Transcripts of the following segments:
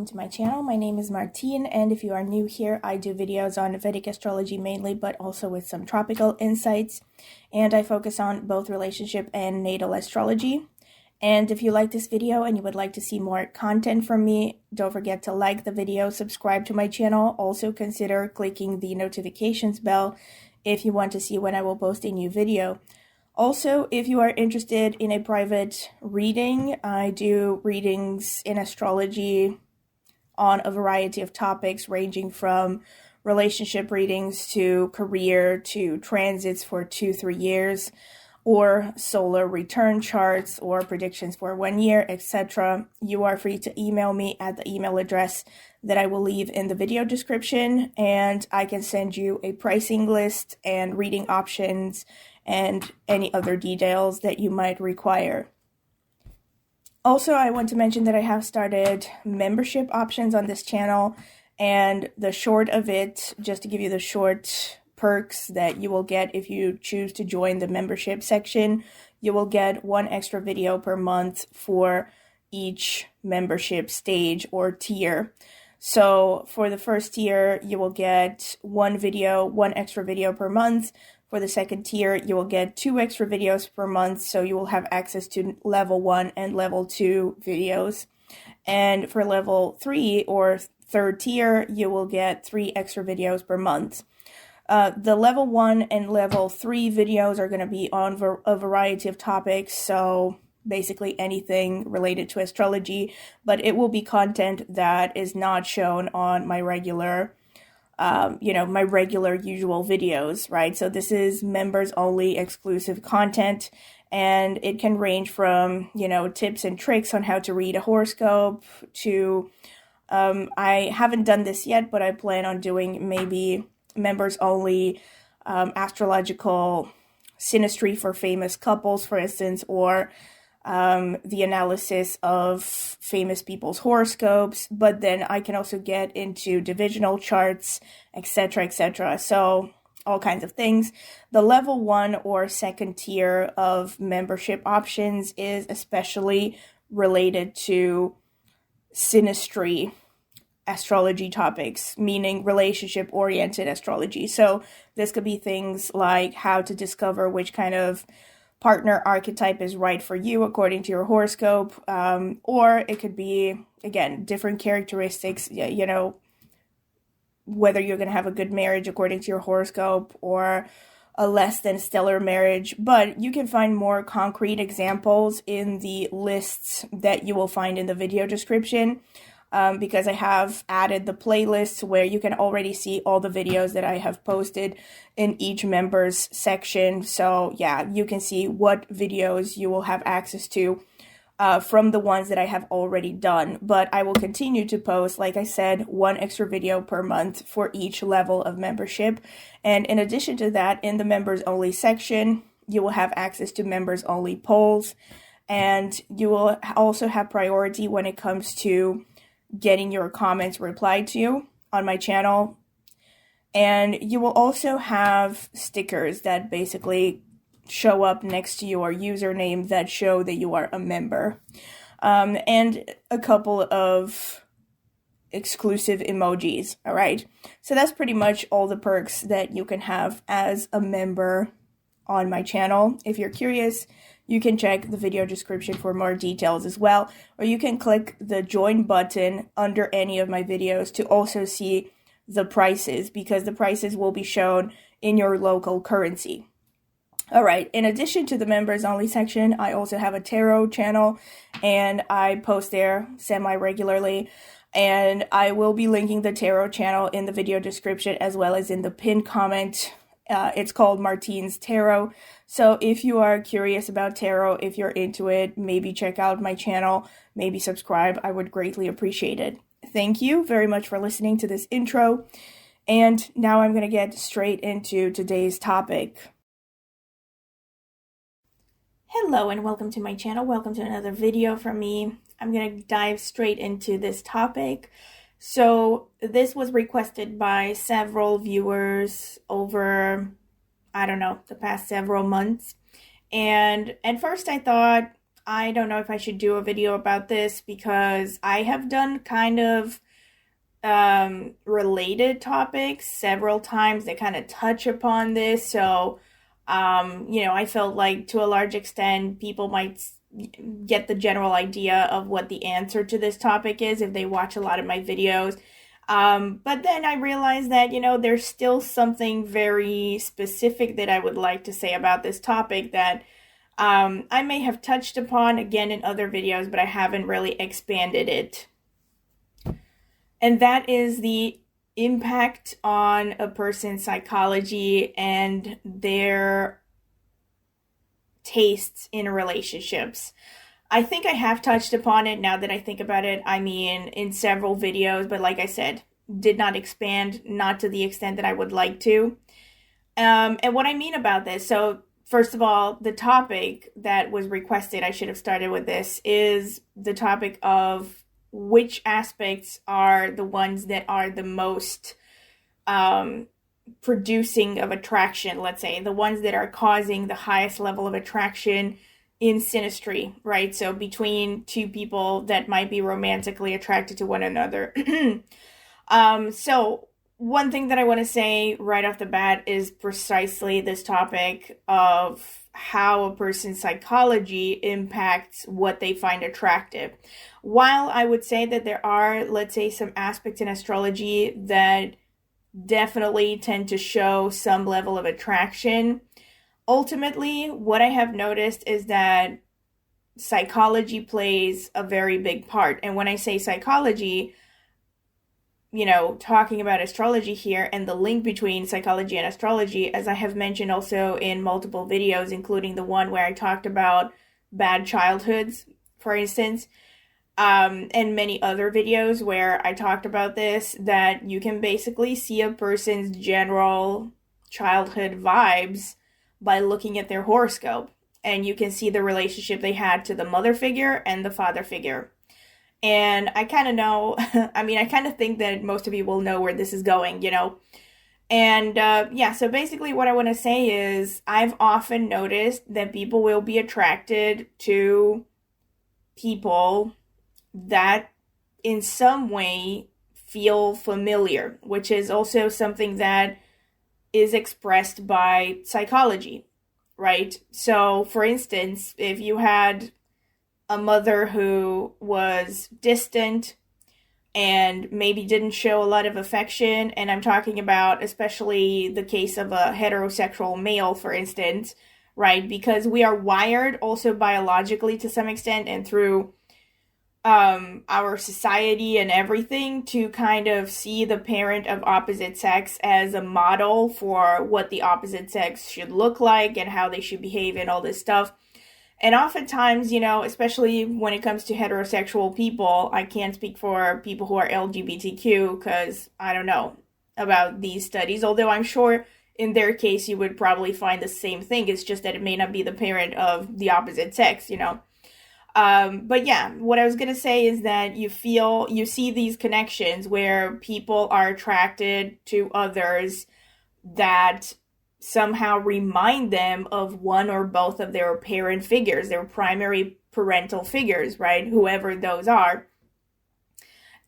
welcome to my channel. My name is Martine, and if you are new here, I do videos on Vedic astrology mainly, but also with some tropical insights, and I focus on both relationship and natal astrology. And if you like this video and you would like to see more content from me, don't forget to like the video, subscribe to my channel. Also consider clicking the notifications bell if you want to see when I will post a new video. Also, if you are interested in a private reading, I do readings in astrology on a variety of topics ranging from relationship readings to career to transits for 2-3 years, or solar return charts or predictions for 1 year, etc. You are free to email me at the email address that I will leave in the video description, and I can send you a pricing list and reading options and any other details that you might require. Also, I want to mention that I have started membership options on this channel, and the short of it, just to give you the short perks that you will get if you choose to join the membership section, you will get 1 extra video per month for each membership stage or tier. So for the first tier, you will get 1 extra video per month. For the second tier, you will get 2 extra videos per month, so you will have access to level 1 and level 2 videos. And for level 3 or third tier, you will get 3 extra videos per month. The level 1 and level 3 videos are going to be on a variety of topics, so basically anything related to astrology, but it will be content that is not shown on my regular usual videos, right? So this is members only exclusive content, and it can range from, tips and tricks on how to read a horoscope to, I haven't done this yet, but I plan on doing maybe members only astrological synastry for famous couples, for instance, or the analysis of famous people's horoscopes, but then I can also get into divisional charts, etc., etc. So all kinds of things. The level 1 or second tier of membership options is especially related to synastry astrology topics, meaning relationship-oriented astrology. So this could be things like how to discover which kind of partner archetype is right for you according to your horoscope, or it could be, again, different characteristics, whether you're going to have a good marriage according to your horoscope or a less than stellar marriage. But you can find more concrete examples in the lists that you will find in the video description, because I have added the playlists where you can already see all the videos that I have posted in each members section. So yeah, you can see what videos you will have access to from the ones that I have already done. But I will continue to post, like I said, 1 extra video per month for each level of membership. And in addition to that, in the members only section, you will have access to members only polls, and you will also have priority when it comes to getting your comments replied to on my channel. And you will also have stickers that basically show up next to your username that show that you are a member, and a couple of exclusive emojis. All right, so that's pretty much all the perks that you can have as a member on my channel. If you're curious, you can check the video description for more details as well, or you can click the join button under any of my videos to also see the prices, because the prices will be shown in your local currency. All right, in addition to the members only section, I also have a tarot channel, and I post there semi-regularly, and I will be linking the tarot channel in the video description as well as in the pinned comment. It's called Martine's Tarot. So if you are curious about tarot, if you're into it, maybe check out my channel, maybe subscribe. I would greatly appreciate it. Thank you very much for listening to this intro. And now I'm going to get straight into today's topic. Hello and welcome to my channel. Welcome to another video from me. I'm going to dive straight into this topic. So this was requested by several viewers over, the past several months. And at first I thought I don't know if I should do a video about this because I have done kind of related topics several times that kind of touch upon this. So, I felt like to a large extent people might get the general idea of what the answer to this topic is if they watch a lot of my videos. But then I realized that, there's still something very specific that I would like to say about this topic that I may have touched upon again in other videos, but I haven't really expanded it. And that is the impact on a person's psychology and their tastes in relationships. I think I have touched upon it now that I think about it. I mean, in several videos, but like I said, did not expand, not to the extent that I would like to. And what I mean about this, so first of all, the topic that was requested, I should have started with this, is the topic of which aspects are the ones that are the most producing of attraction, let's say, the ones that are causing the highest level of attraction in synastry, right? So between two people that might be romantically attracted to one another. So one thing that I want to say right off the bat is precisely this topic of how a person's psychology impacts what they find attractive. While I would say that there are, let's say, some aspects in astrology that definitely tend to show some level of attraction, ultimately, what I have noticed is that psychology plays a very big part. And when I say psychology, talking about astrology here and the link between psychology and astrology, as I have mentioned also in multiple videos, including the one where I talked about bad childhoods, for instance, and many other videos where I talked about this, that you can basically see a person's general childhood vibes by looking at their horoscope. And you can see the relationship they had to the mother figure and the father figure. And I kind of know, I kind of think that most of you will know where this is going, And so basically what I want to say is I've often noticed that people will be attracted to people that in some way feel familiar, which is also something that is expressed by psychology, right? So, for instance, if you had a mother who was distant and maybe didn't show a lot of affection, and I'm talking about especially the case of a heterosexual male, for instance, right? Because we are wired also biologically to some extent and through our society and everything to kind of see the parent of opposite sex as a model for what the opposite sex should look like and how they should behave and all this stuff. And oftentimes, especially when it comes to heterosexual people, I can't speak for people who are LGBTQ because I don't know about these studies, although I'm sure in their case you would probably find the same thing. It's just that it may not be the parent of the opposite sex, But yeah, what I was going to say is that you see these connections where people are attracted to others that somehow remind them of one or both of their parent figures, their primary parental figures, right? Whoever those are.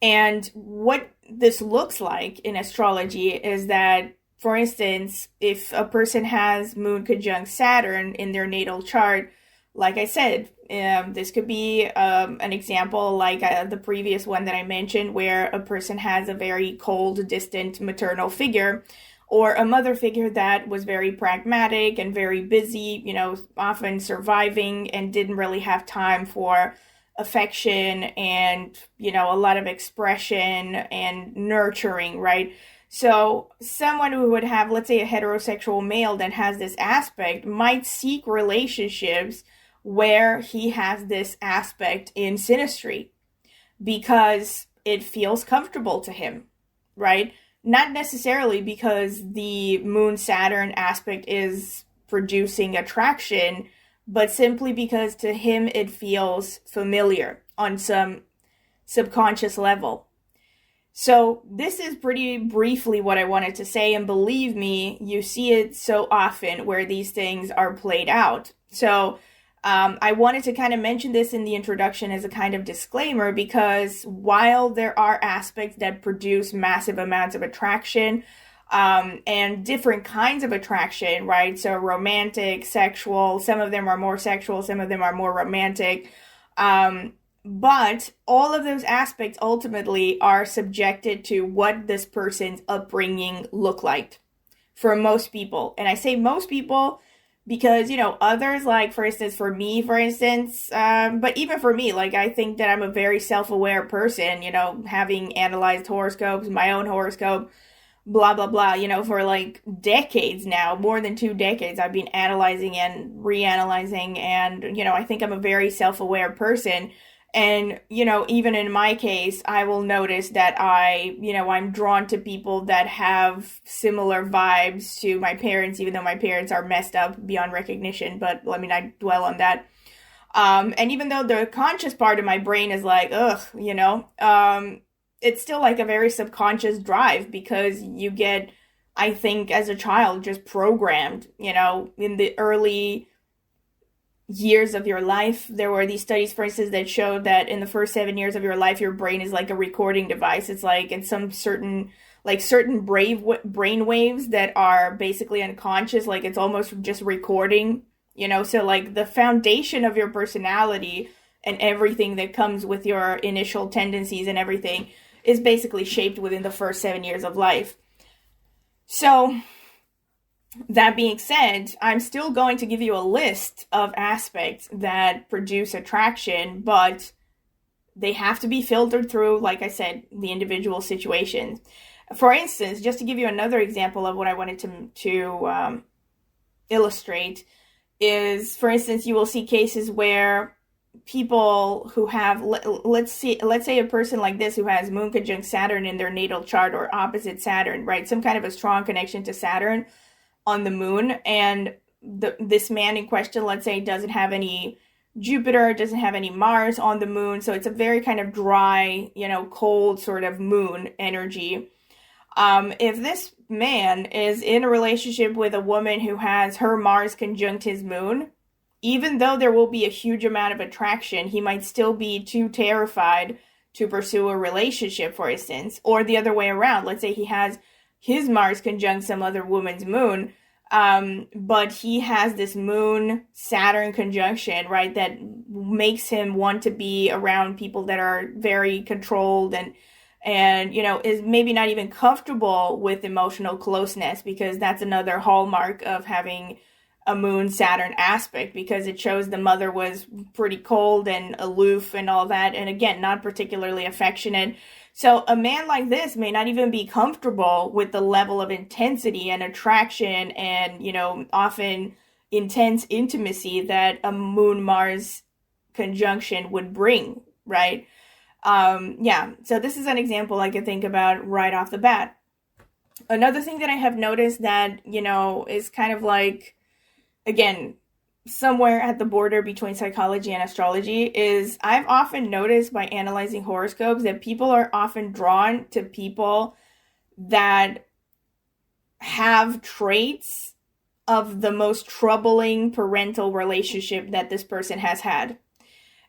And what this looks like in astrology is that, for instance, if a person has Moon conjunct Saturn in their natal chart, like I said, this could be an example like the previous one that I mentioned, where a person has a very cold, distant maternal figure, or a mother figure that was very pragmatic and very busy, often surviving and didn't really have time for affection and, a lot of expression and nurturing, right? So someone who would have, let's say, a heterosexual male that has this aspect might seek relationships where he has this aspect in synastry because it feels comfortable to him, right? Not necessarily because the Moon-Saturn aspect is producing attraction, but simply because to him it feels familiar on some subconscious level. So this is pretty briefly what I wanted to say, and believe me, you see it so often where these things are played out. So I wanted to kind of mention this in the introduction as a kind of disclaimer because while there are aspects that produce massive amounts of attraction, and different kinds of attraction, right? So romantic, sexual, some of them are more sexual, some of them are more romantic. But all of those aspects ultimately are subjected to what this person's upbringing looked like for most people. And I say most people because, others, like, for instance, but even for me, like, I think that I'm a very self-aware person, having analyzed horoscopes, my own horoscope, blah, blah, blah, for like decades now, more than 2 decades, I've been analyzing and reanalyzing, and, I think I'm a very self-aware person. And, even in my case, I will notice that I'm drawn to people that have similar vibes to my parents, even though my parents are messed up beyond recognition, but let me not dwell on that. And even though the conscious part of my brain is like, ugh, it's still like a very subconscious drive because you get, I think, as a child, just programmed, in the early years of your life. There were these studies, for instance, that showed that in the first 7 years of your life, your brain is like a recording device. It's like in some certain brain waves that are basically unconscious, like it's almost just recording, so like the foundation of your personality and everything that comes with your initial tendencies and everything is basically shaped within the first 7 years of life. So that being said, I'm still going to give you a list of aspects that produce attraction, but they have to be filtered through, like I said, the individual situations. For instance, just to give you another example of what I wanted to illustrate is, for instance, you will see cases where people who have, let's say a person like this who has Moon conjunct Saturn in their natal chart or opposite Saturn, right? Some kind of a strong connection to Saturn on the Moon, and this man in question, let's say, doesn't have any Jupiter, doesn't have any Mars on the Moon, so it's a very kind of dry, cold sort of Moon energy. If this man is in a relationship with a woman who has her Mars conjunct his Moon, even though there will be a huge amount of attraction, he might still be too terrified to pursue a relationship, for instance. Or the other way around. Let's say he has his Mars conjunct some other woman's Moon, but he has this Moon-Saturn conjunction, right, that makes him want to be around people that are very controlled and is maybe not even comfortable with emotional closeness, because that's another hallmark of having a Moon-Saturn aspect, because it shows the mother was pretty cold and aloof and all that, and again, not particularly affectionate. So a man like this may not even be comfortable with the level of intensity and attraction and, often intense intimacy that a Moon-Mars conjunction would bring, right? So this is an example I can think about right off the bat. Another thing that I have noticed that, is kind of like, again, somewhere at the border between psychology and astrology, is I've often noticed by analyzing horoscopes that people are often drawn to people that have traits of the most troubling parental relationship that this person has had.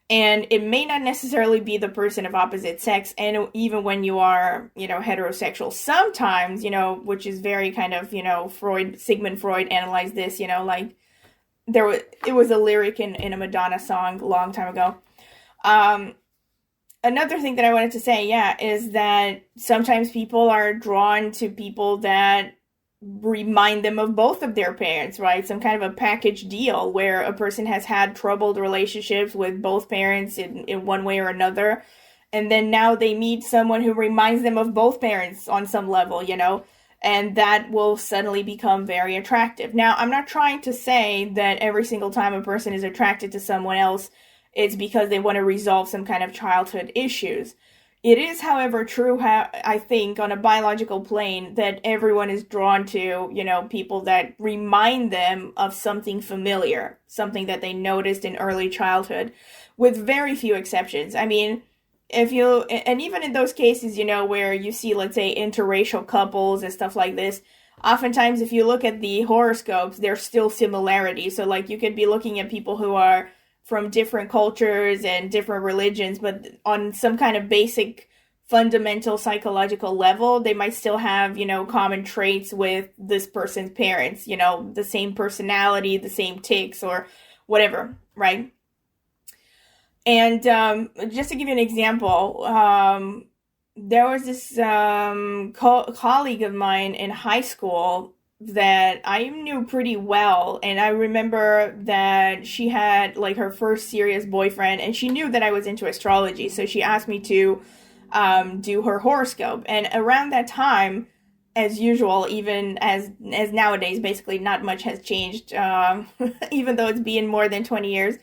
And it may not necessarily be the person of opposite sex, and even when you are, heterosexual, sometimes, which is very kind of, Sigmund Freud analyzed this, like, it was a lyric in a Madonna song a long time ago. Another thing that I wanted to say, is that sometimes people are drawn to people that remind them of both of their parents, right? Some kind of a package deal where a person has had troubled relationships with both parents in one way or another, and then now they meet someone who reminds them of both parents on some level, and that will suddenly become very attractive. Now, I'm not trying to say that every single time a person is attracted to someone else, it's because they want to resolve some kind of childhood issues. It is, however, true, I think, on a biological plane, that everyone is drawn to, people that remind them of something familiar, something that they noticed in early childhood, with very few exceptions. I mean, and even in those cases, where you see, let's say, interracial couples and stuff like this, oftentimes, if you look at the horoscopes, there's still similarities. So, like, you could be looking at people who are from different cultures and different religions, but on some kind of basic fundamental psychological level, they might still have, common traits with this person's parents, the same personality, the same tics or whatever, right? And just to give you an example, there was this colleague of mine in high school that I knew pretty well, and I remember that she had like her first serious boyfriend, and she knew that I was into astrology, so she asked me to do her horoscope. And around that time, as usual, even as nowadays, basically not much has changed, even though it's been more than 20 years.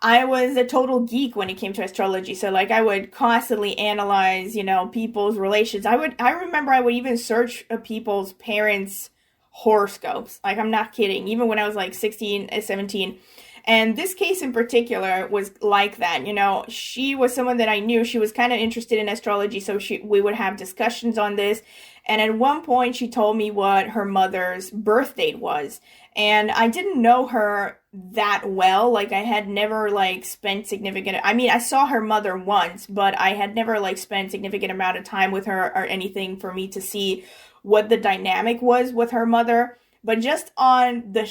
I was a total geek when it came to astrology. So like I would constantly analyze, people's relations. I remember I would even search people's parents' horoscopes. Like, I'm not kidding. Even when I was like 16, 17. And this case in particular was like that. She was someone that I knew. She was kind of interested in astrology, so we would have discussions on this. And at one point, she told me what her mother's birth date was. And I didn't know her that well. Like, I had never, spent significant... I mean, I saw her mother once, but I had never, spent significant amount of time with her or anything for me to see what the dynamic was with her mother. But just on the,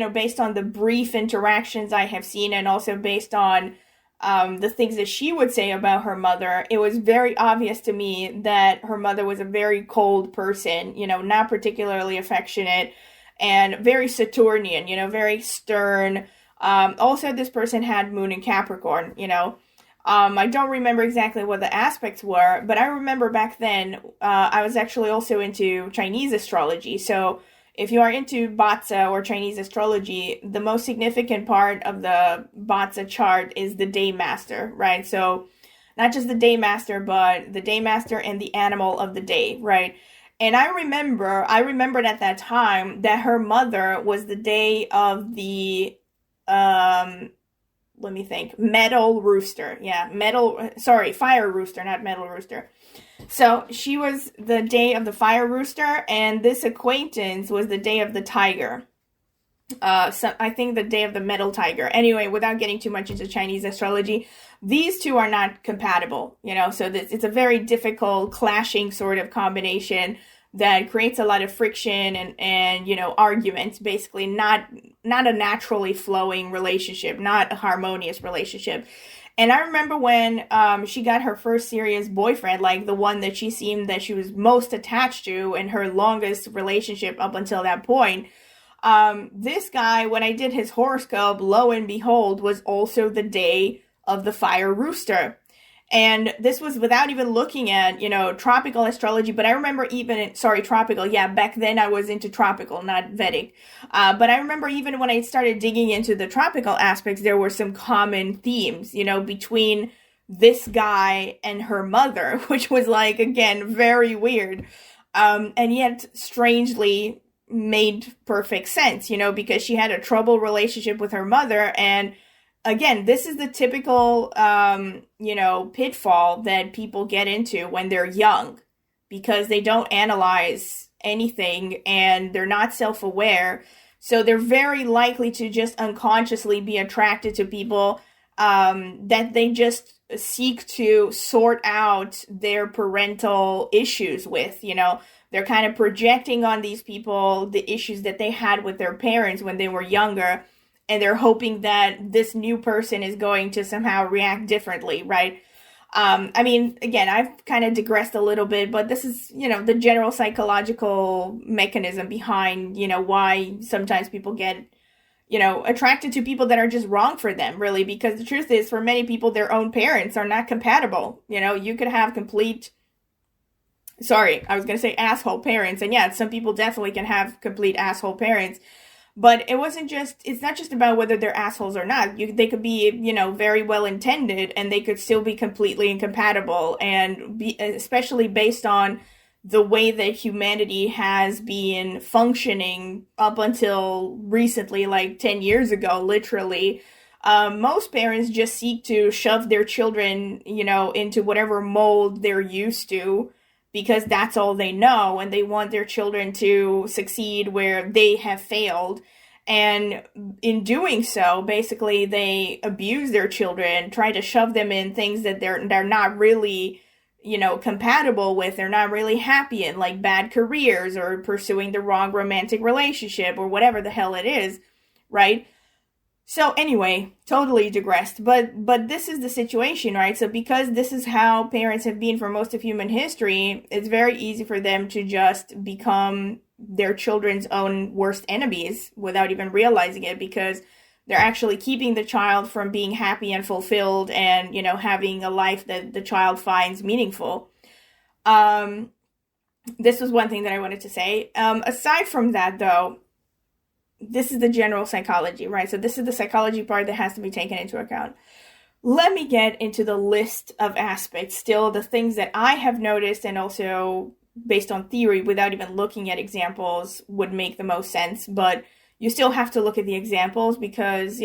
based on the brief interactions I have seen, and also based on the things that she would say about her mother, it was very obvious to me that her mother was a very cold person, not particularly affectionate, and very Saturnian, very stern. Also, this person had moon in Capricorn, I don't remember exactly what the aspects were, but I remember back then, I was actually also into Chinese astrology. So if you are into Batsa or Chinese astrology, the most significant part of the Batsa chart is the day master, right? So not just the day master, but the day master and the animal of the day, right? And I remembered at that time that her mother was the day of the, let me think, metal rooster. Yeah, fire rooster, not metal rooster. So she was the day of the fire rooster, and this acquaintance was the day of the tiger. So I think the day of the metal tiger. Anyway, without getting too much into Chinese astrology, these two are not compatible, so it's a very difficult clashing sort of combination that creates a lot of friction and arguments, basically not a naturally flowing relationship, not a harmonious relationship. And I remember when she got her first serious boyfriend, like the one that she seemed that she was most attached to in her longest relationship up until that point, this guy, when I did his horoscope, lo and behold, was also the day of the fire rooster. And this was without even looking at, tropical astrology. But I remember tropical. Yeah, back then I was into tropical, not Vedic. But I remember even when I started digging into the tropical aspects, there were some common themes, between this guy and her mother, which was again, very weird. And yet strangely made perfect sense, because she had a troubled relationship with her mother. And again, this is the typical, pitfall that people get into when they're young, because they don't analyze anything and they're not self-aware. So they're very likely to just unconsciously be attracted to people that they just seek to sort out their parental issues with, They're kind of projecting on these people the issues that they had with their parents when they were younger. And they're hoping that this new person is going to somehow react differently, right? I mean, again, I've kind of digressed a little bit, but this is, the general psychological mechanism behind, why sometimes people get, attracted to people that are just wrong for them, really. Because the truth is, for many people, their own parents are not compatible. You could have asshole parents. And yeah, some people definitely can have complete asshole parents. But it's not just about whether they're assholes or not. They could be, very well intended, and they could still be completely incompatible, and especially based on the way that humanity has been functioning up until recently, like 10 years ago, literally. Most parents just seek to shove their children, into whatever mold they're used to, because that's all they know, and they want their children to succeed where they have failed. And in doing so, basically they abuse their children, try to shove them in things that they're not really, compatible with. They're not really happy in, like bad careers or pursuing the wrong romantic relationship or whatever the hell it is, right? So anyway, totally digressed, but this is the situation, right? So because this is how parents have been for most of human history, it's very easy for them to just become their children's own worst enemies without even realizing it, because they're actually keeping the child from being happy and fulfilled and, having a life that the child finds meaningful. This was one thing that I wanted to say. Aside from that, though, this is the general psychology, right? So this is the psychology part that has to be taken into account. Let me get into the list of aspects, still the things that I have noticed, and also based on theory without even looking at examples would make the most sense. But you still have to look at the examples because,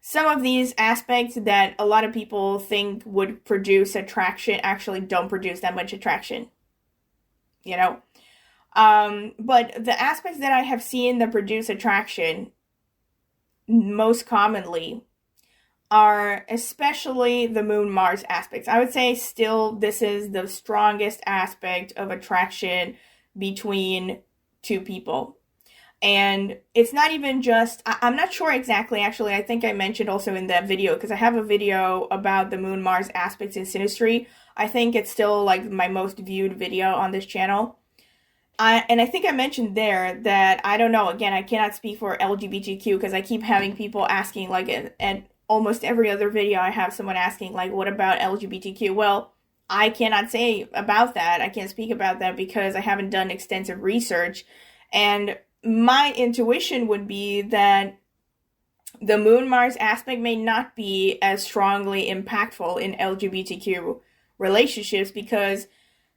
some of these aspects that a lot of people think would produce attraction actually don't produce that much attraction, But the aspects that I have seen that produce attraction most commonly are especially the Moon-Mars aspects. I would say still this is the strongest aspect of attraction between two people. And it's not even just, I'm not sure exactly, actually, I think I mentioned also in that video, because I have a video about the Moon-Mars aspects in Synastry. I think it's still like my most viewed video on this channel. I think I mentioned there that, I don't know, again, I cannot speak for LGBTQ because I keep having people asking, like, and almost every other video I have someone asking, like, what about LGBTQ? Well, I cannot say about that. I can't speak about that because I haven't done extensive research. And my intuition would be that the Moon-Mars aspect may not be as strongly impactful in LGBTQ relationships, because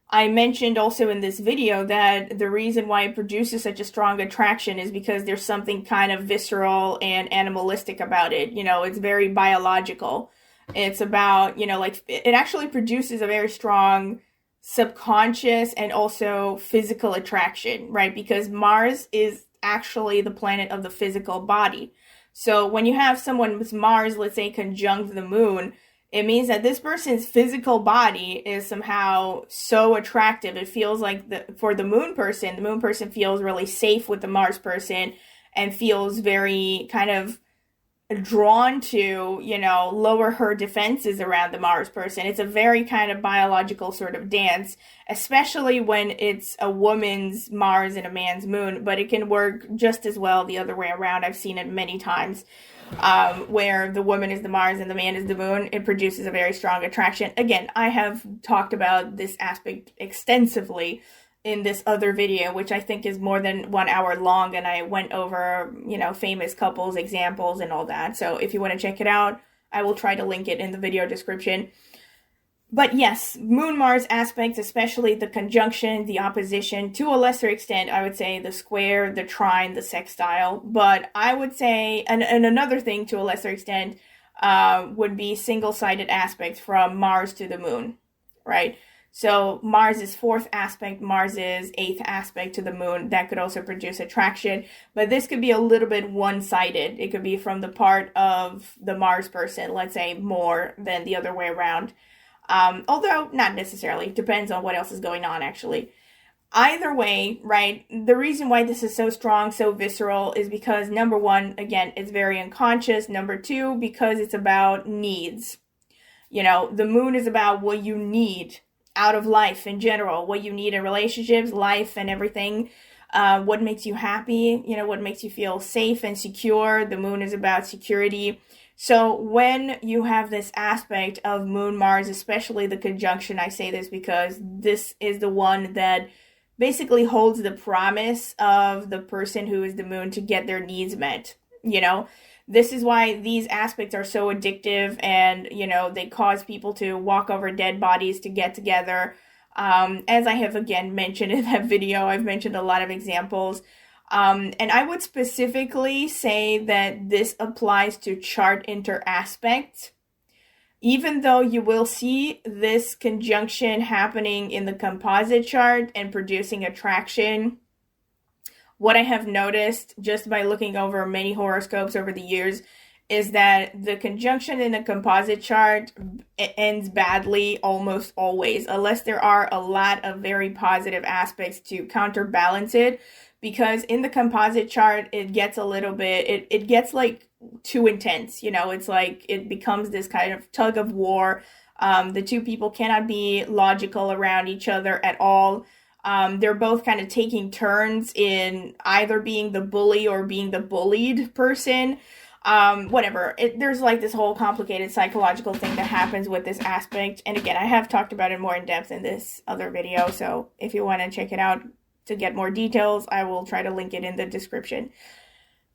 I mentioned also in this video that the reason why it produces such a strong attraction is because there's something kind of visceral and animalistic about it. It's very biological. It's about, like, it actually produces a very strong subconscious and also physical attraction, right? Because Mars is actually the planet of the physical body. So when you have someone with Mars, let's say, conjunct the moon, it means that this person's physical body is somehow so attractive. It feels like for the moon person feels really safe with the Mars person and feels very kind of drawn to, lower her defenses around the Mars person. It's a very kind of biological sort of dance, especially when it's a woman's Mars and a man's moon, but it can work just as well the other way around. I've seen it many times. Where the woman is the Mars and the man is the moon, it produces a very strong attraction. Again, I have talked about this aspect extensively in this other video, which I think is more than 1 hour long, and I went over, famous couples, examples, and all that. So if you want to check it out, I will try to link it in the video description. But yes, Moon-Mars aspects, especially the conjunction, the opposition, to a lesser extent, I would say the square, the trine, the sextile. But I would say, and another thing to a lesser extent, would be single-sided aspects from Mars to the moon, right? So Mars is fourth aspect, Mars is eighth aspect to the moon. That could also produce attraction, but this could be a little bit one-sided. It could be from the part of the Mars person, let's say, more than the other way around. Although not necessarily, depends on what else is going on, actually. Either way, right, the reason why this is so strong, so visceral, is because, number one, again, it's very unconscious. Number two, because it's about needs. The moon is about what you need out of life in general, what you need in relationships, life, and everything. What makes you happy, what makes you feel safe and secure. The moon is about security. So when you have this aspect of Moon-Mars, especially the conjunction, I say this because this is the one that basically holds the promise of the person who is the moon to get their needs met. This is why these aspects are so addictive, and, they cause people to walk over dead bodies to get together. As I have again mentioned in that video, I've mentioned a lot of examples. And I would specifically say that this applies to chart interaspect. Even though you will see this conjunction happening in the composite chart and producing attraction what I have noticed just by looking over many horoscopes over the years is that the conjunction in a composite chart ends badly almost always, unless there are a lot of very positive aspects to counterbalance it. Because in the composite chart, it gets a little bit, it gets like too intense. You know, it's like it becomes this kind of tug of war. The two people cannot be logical around each other at all. They're both kind of taking turns in either being the bully or being the bullied person. Whatever. There's like this whole complicated psychological thing that happens with this aspect. And again, I have talked about it more in depth in this other video. So if you want to check it out to get more details, I will try to link it in the description.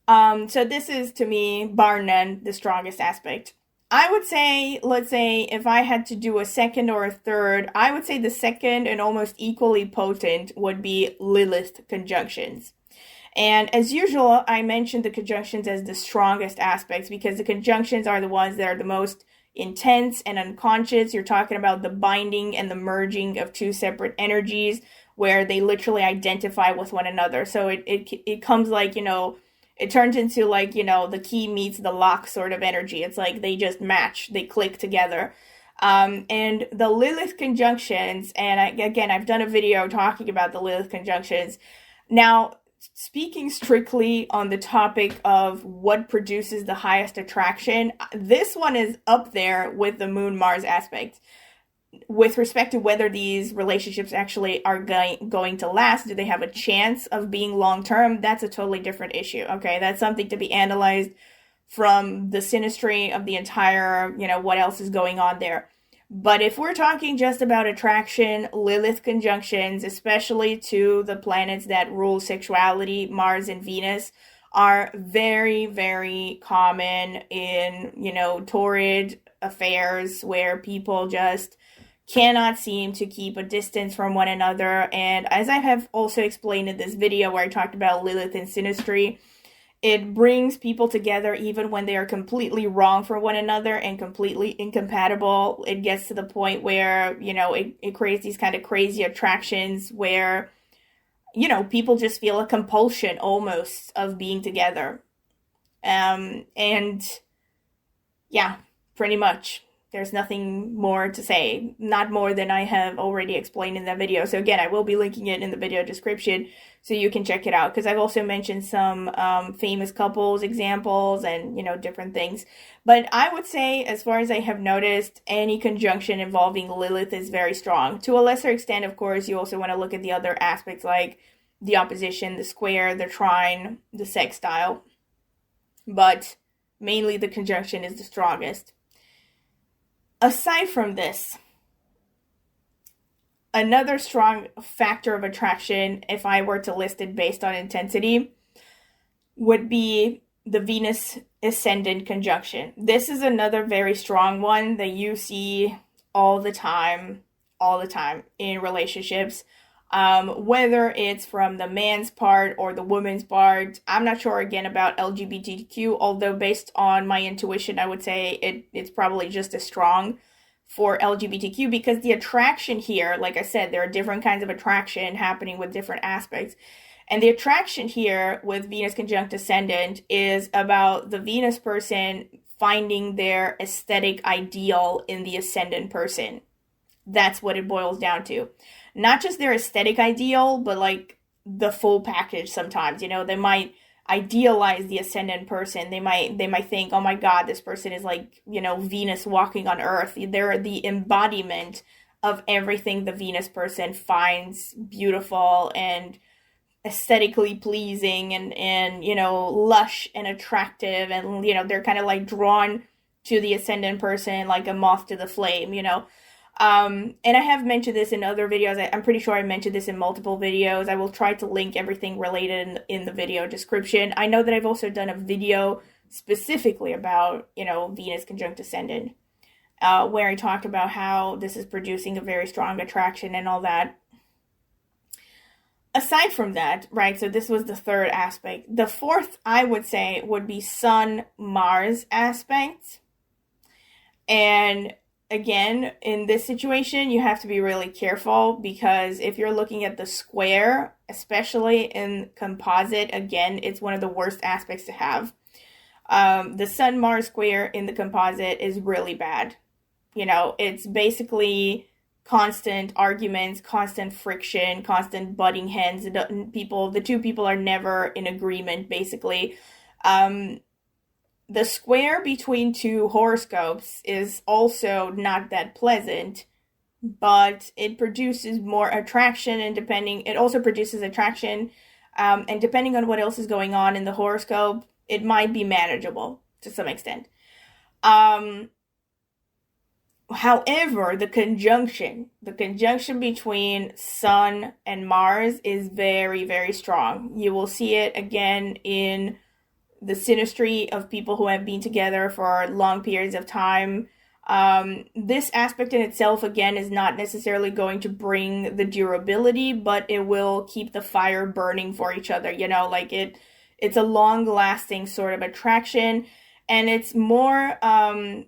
So this is, to me, bar none, the strongest aspect. I would say, let's say, if I had to do a second or a third, I would say the second and almost equally potent would be Lilith conjunctions. And as usual, I mentioned the conjunctions as the strongest aspects because the conjunctions are the ones that are the most intense and unconscious. You're talking about the binding and the merging of two separate energies where they literally identify with one another. So it comes like, you know, it turns into like, you know, the key meets the lock sort of energy. It's like they just match, they click together. And the Lilith conjunctions, and I've done a video talking about the Lilith conjunctions. Now, speaking strictly on the topic of what produces the highest attraction, this one is up there with the Moon-Mars aspect. With respect to whether these relationships actually are going to last, do they have a chance of being long-term? That's a totally different issue, okay? That's something to be analyzed from the synastry of the entire, you know, what else is going on there. But if we're talking just about attraction, Lilith conjunctions, especially to the planets that rule sexuality, Mars and Venus, are very, very common in, you know, torrid affairs where people just cannot seem to keep a distance from one another. And as I have also explained in this video where I talked about Lilith and synastry, it brings people together even when they are completely wrong for one another and completely incompatible. It gets to the point where, you know, it creates these kind of crazy attractions where, you know, people just feel a compulsion almost of being together. And yeah, pretty much. There's nothing more to say, not more than I have already explained in that video. So again, I will be linking it in the video description so you can check it out. Because I've also mentioned some famous couples examples and, you know, different things. But I would say, as far as I have noticed, any conjunction involving Lilith is very strong. To a lesser extent, of course, you also want to look at the other aspects like the opposition, the square, the trine, the sextile. But mainly the conjunction is the strongest. Aside from this, another strong factor of attraction, if I were to list it based on intensity, would be the Venus ascendant conjunction. This is another very strong one that you see all the time in relationships. Whether it's from the man's part or the woman's part. I'm not sure again about LGBTQ, although based on my intuition, I would say it's probably just as strong for LGBTQ because the attraction here, like I said, there are different kinds of attraction happening with different aspects. And the attraction here with Venus conjunct ascendant is about the Venus person finding their aesthetic ideal in the ascendant person. That's what it boils down to. Not just their aesthetic ideal, but like the full package sometimes. You know, they might idealize the ascendant person. They might think, oh my God, this person is like, you know, Venus walking on Earth. They're the embodiment of everything the Venus person finds beautiful and aesthetically pleasing and you know, lush and attractive. And, you know, they're kind of like drawn to the ascendant person like a moth to the flame, you know. And I have mentioned this in other videos. I'm pretty sure I mentioned this in multiple videos. I will try to link everything related in the video description. I know that I've also done a video specifically about, you know, Venus conjunct ascendant, where I talked about how this is producing a very strong attraction and all that. Aside from that, right, so this was the third aspect. The fourth, I would say, would be Sun-Mars aspect. And again, in this situation, you have to be really careful, because if you're looking at the square, especially in composite, again, it's one of the worst aspects to have. The Sun-Mars square in the composite is really bad. You know, it's basically constant arguments, constant friction, constant butting heads. The two people are never in agreement, basically. The square between two horoscopes is also not that pleasant, but it produces more attraction, and it also produces attraction, and depending on what else is going on in the horoscope, it might be manageable to some extent. However, the conjunction between Sun and Mars is very, very strong. You will see it again in the synastry of people who have been together for long periods of time. This aspect in itself, again, is not necessarily going to bring the durability, but it will keep the fire burning for each other. You know, like it's a long-lasting sort of attraction, and it's more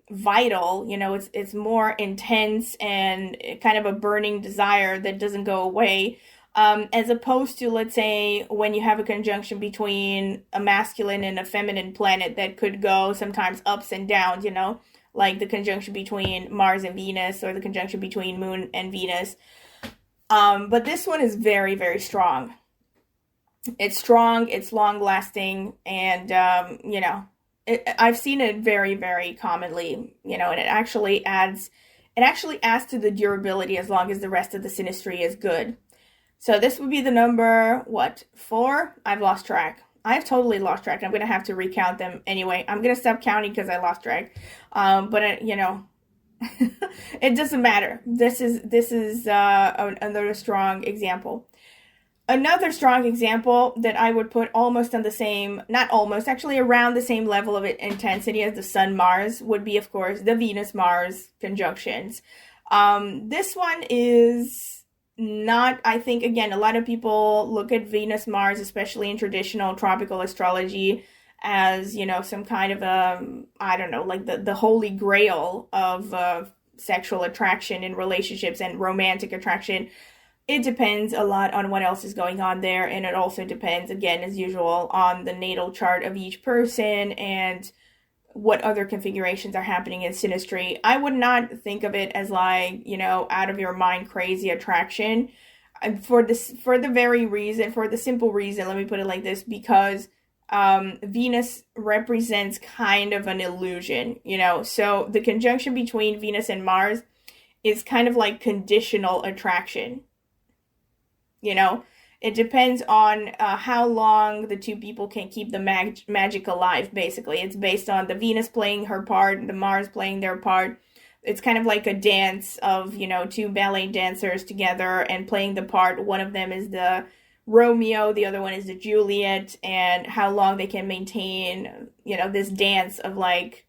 vital. You know, it's more intense and kind of a burning desire that doesn't go away. As opposed to, let's say, when you have a conjunction between a masculine and a feminine planet that could go sometimes ups and downs, you know, like the conjunction between Mars and Venus, or the conjunction between Moon and Venus. But this one is very, very strong. It's strong, it's long-lasting, and, you know, I've seen it very, very commonly, you know, and it actually adds to the durability as long as the rest of the synastry is good. So this would be the number, 4? I've lost track. I've totally lost track. I'm going to have to recount them anyway. I'm going to stop counting because I lost track. But, you know, it doesn't matter. This is another strong example. Another strong example that I would put almost on the same, not almost, actually around the same level of intensity as the Sun-Mars would be, of course, the Venus-Mars conjunctions. This one is not, I think, again, a lot of people look at Venus-Mars, especially in traditional tropical astrology, as, you know, some kind of I don't know, like the holy grail of sexual attraction in relationships and romantic attraction. It depends a lot on what else is going on there, and it also depends, again, as usual, on the natal chart of each person and what other configurations are happening in synastry. I would not think of it as, like, you know, out of your mind crazy attraction. For the simple reason, let me put it like this, because Venus represents kind of an illusion, you know. So the conjunction between Venus and Mars is kind of like conditional attraction. You know, it depends on how long the two people can keep the magic alive, basically. It's based on the Venus playing her part, the Mars playing their part. It's kind of like a dance of, you know, two ballet dancers together and playing the part. One of them is the Romeo, the other one is the Juliet, and how long they can maintain, you know, this dance of, like,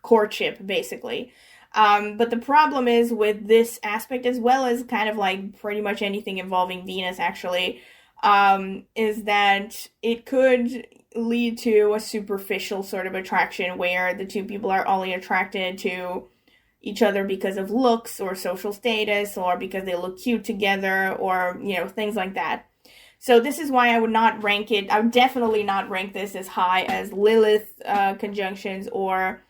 courtship, basically. But the problem is with this aspect, as well as kind of like pretty much anything involving Venus, actually, is that it could lead to a superficial sort of attraction where the two people are only attracted to each other because of looks or social status, or because they look cute together, or, you know, things like that. So this is why I would not rank it. I would definitely not rank this as high as Lilith conjunctions, or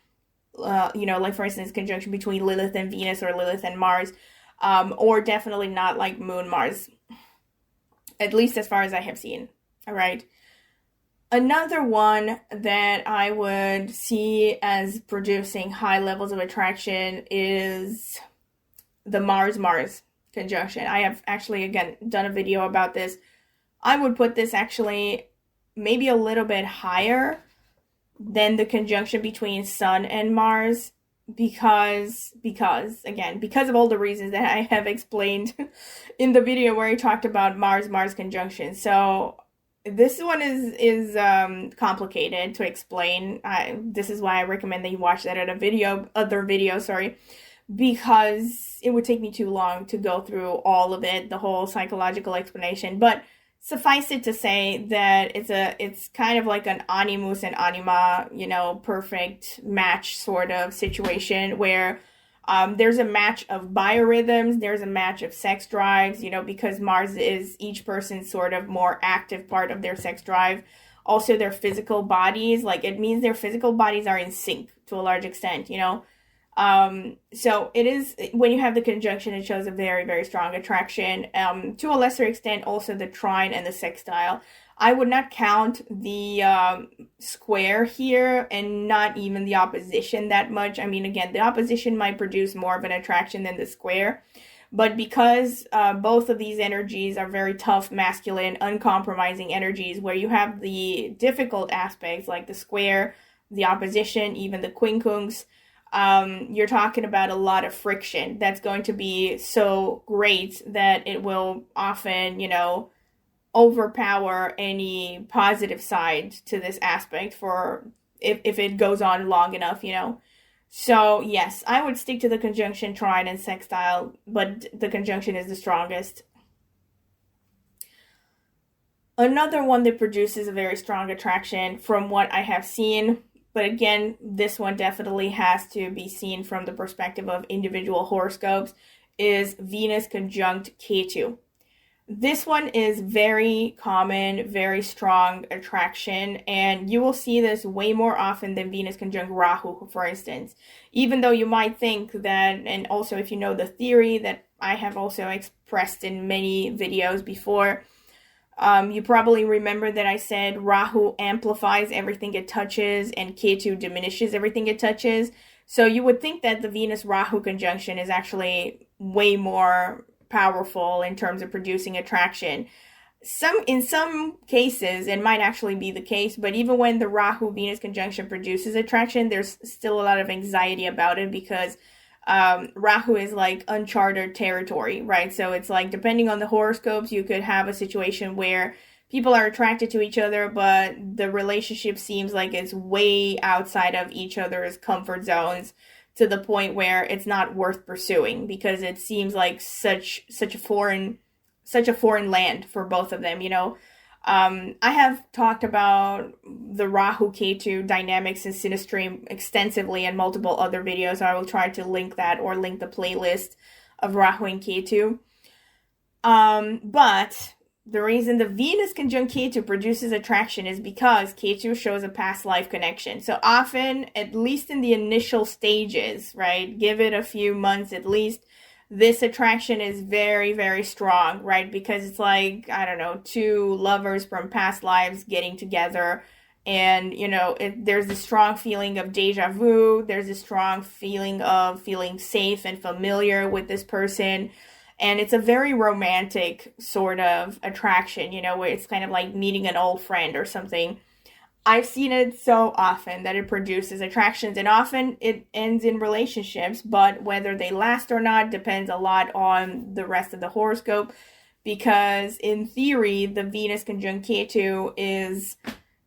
you know, like, for instance, conjunction between Lilith and Venus, or Lilith and Mars, or definitely not like Moon Mars, at least as far as I have seen. All right. Another one that I would see as producing high levels of attraction is the Mars-Mars conjunction. I have actually, again, done a video about this. I would put this actually maybe a little bit higher than the conjunction between Sun and Mars, because of all the reasons that I have explained in the video where I talked about Mars-Mars conjunction. So this one is complicated to explain. This is why I recommend that you watch that other video, because it would take me too long to go through all of it, the whole psychological explanation. But suffice it to say that it's kind of like an animus and anima, you know, perfect match sort of situation, where There's a match of biorhythms, there's a match of sex drives, you know, because Mars is each person's sort of more active part of their sex drive. Also, their physical bodies, like it means their physical bodies are in sync to a large extent, you know. So it is, when you have the conjunction, it shows a very, very strong attraction. To a lesser extent, also the trine and the sextile. I would not count the square here and not even the opposition that much. I mean, again, the opposition might produce more of an attraction than the square. But because both of these energies are very tough, masculine, uncompromising energies, where you have the difficult aspects like the square, the opposition, even the quincunx, you're talking about a lot of friction that's going to be so great that it will often, you know, overpower any positive side to this aspect for if it goes on long enough, you know. So yes, I would stick to the conjunction, trine, and sextile, but the conjunction is the strongest. Another one that produces a very strong attraction from what I have seen, but again, this one definitely has to be seen from the perspective of individual horoscopes, is Venus conjunct Ketu. This one is very common, very strong attraction, and you will see this way more often than Venus conjunct Rahu, for instance. Even though you might think that, and also if you know the theory that I have also expressed in many videos before, you probably remember that I said Rahu amplifies everything it touches and Ketu diminishes everything it touches. So you would think that the Venus-Rahu conjunction is actually way more powerful in terms of producing attraction. In some cases, it might actually be the case, but even when the Rahu-Venus conjunction produces attraction, there's still a lot of anxiety about it because Rahu is like uncharted territory, right? So it's like, depending on the horoscopes, you could have a situation where people are attracted to each other, but the relationship seems like it's way outside of each other's comfort zones, to the point where it's not worth pursuing because it seems like such a foreign land for both of them, you know. I have talked about the Rahu Ketu dynamics in Synastry extensively in multiple other videos. So I will try to link that or link the playlist of Rahu and Ketu. But the reason the Venus conjunct Ketu produces attraction is because Ketu shows a past life connection. So often, at least in the initial stages, right, give it a few months at least, this attraction is very, very strong, right? Because it's like, I don't know, two lovers from past lives getting together. And, you know, there's a strong feeling of deja vu. There's a strong feeling of feeling safe and familiar with this person. And it's a very romantic sort of attraction, you know, where it's kind of like meeting an old friend or something. I've seen it so often that it produces attractions, and often it ends in relationships, but whether they last or not depends a lot on the rest of the horoscope, because in theory, the Venus conjunct Ketu is,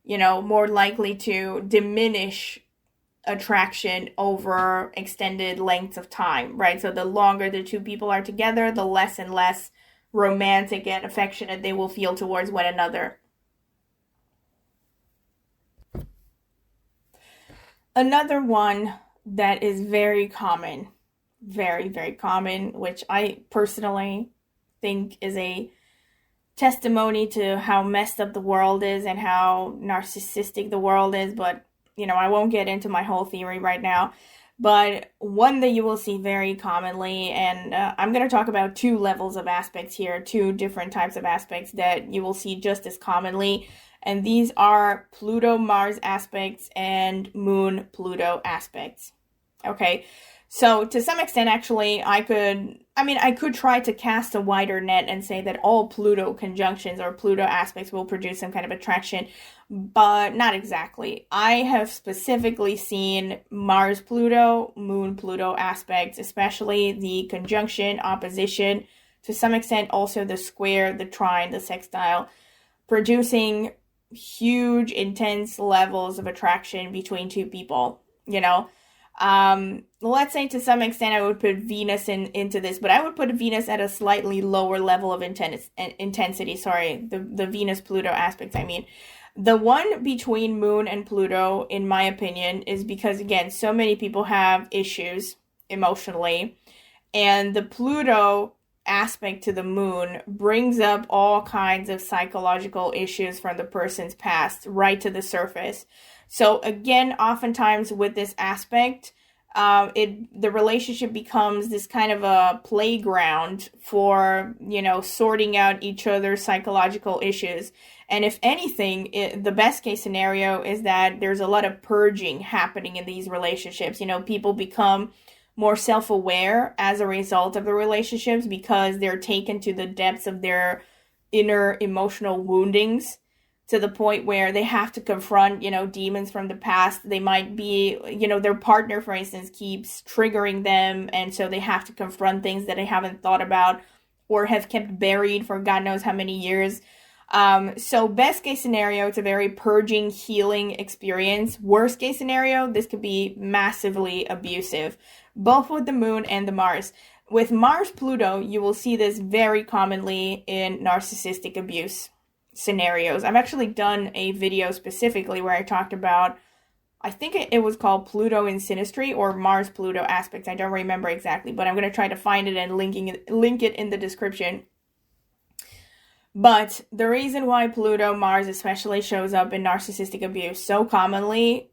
you know, more likely to diminish attraction over extended lengths of time, right? So the longer the two people are together, the less and less romantic and affectionate they will feel towards one another. Another one that is very common, very, very common, which I personally think is a testimony to how messed up the world is and how narcissistic the world is, but you know, I won't get into my whole theory right now, but one that you will see very commonly, and I'm going to talk about two levels of aspects here, two different types of aspects that you will see just as commonly, and these are Pluto-Mars aspects and Moon-Pluto aspects. Okay, so to some extent, actually, I could try to cast a wider net and say that all Pluto conjunctions or Pluto aspects will produce some kind of attraction, but not exactly. I have specifically seen Mars-Pluto, Moon-Pluto aspects, especially the conjunction, opposition, to some extent also the square, the trine, the sextile, producing huge, intense levels of attraction between two people, you know. Let's say to some extent I would put Venus into this, but I would put Venus at a slightly lower level of intensity, the Venus-Pluto aspects, I mean. The one between Moon and Pluto, in my opinion, is because, again, so many people have issues emotionally. And the Pluto aspect to the moon brings up all kinds of psychological issues from the person's past right to the surface. So again, oftentimes with this aspect, the relationship becomes this kind of a playground for, sorting out each other's psychological issues. And if anything, the best case scenario is that there's a lot of purging happening in these relationships. People become more self-aware as a result of the relationships because they're taken to the depths of their inner emotional woundings, to the point where they have to confront, demons from the past. They might be, their partner, for instance, keeps triggering them, and so they have to confront things that they haven't thought about or have kept buried for God knows how many years. So best case scenario, it's a very purging, healing experience. Worst case scenario, this could be massively abusive, both with the moon and the Mars. With Mars-Pluto, you will see this very commonly in narcissistic abuse scenarios. I've actually done a video specifically where I talked about, I think it was called Pluto in Synastry or Mars-Pluto aspects. I don't remember exactly, but I'm going to try to find it and link it in the description. But the reason why Pluto, Mars especially, shows up in narcissistic abuse so commonly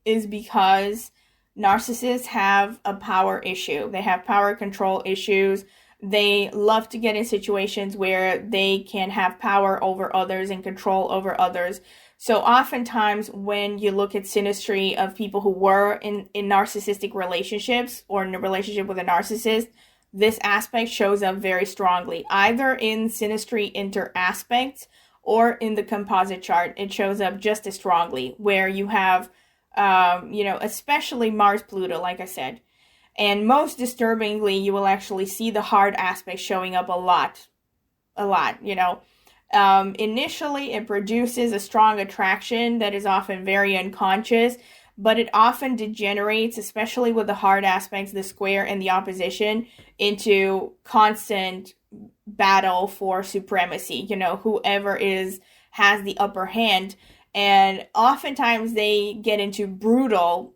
is because narcissists have a power issue. They have power control issues. They love to get in situations where they can have power over others and control over others. So oftentimes when you look at synastry of people who were in narcissistic relationships or in a relationship with a narcissist, this aspect shows up very strongly, either in synastry inter aspects or in the composite chart. It shows up just as strongly, where you have, especially Mars-Pluto, like I said. And most disturbingly, you will actually see the hard aspect showing up a lot. Initially, it produces a strong attraction that is often very unconscious, but it often degenerates, especially with the hard aspects, the square and the opposition, into constant battle for supremacy. Whoever has the upper hand. And oftentimes they get into brutal,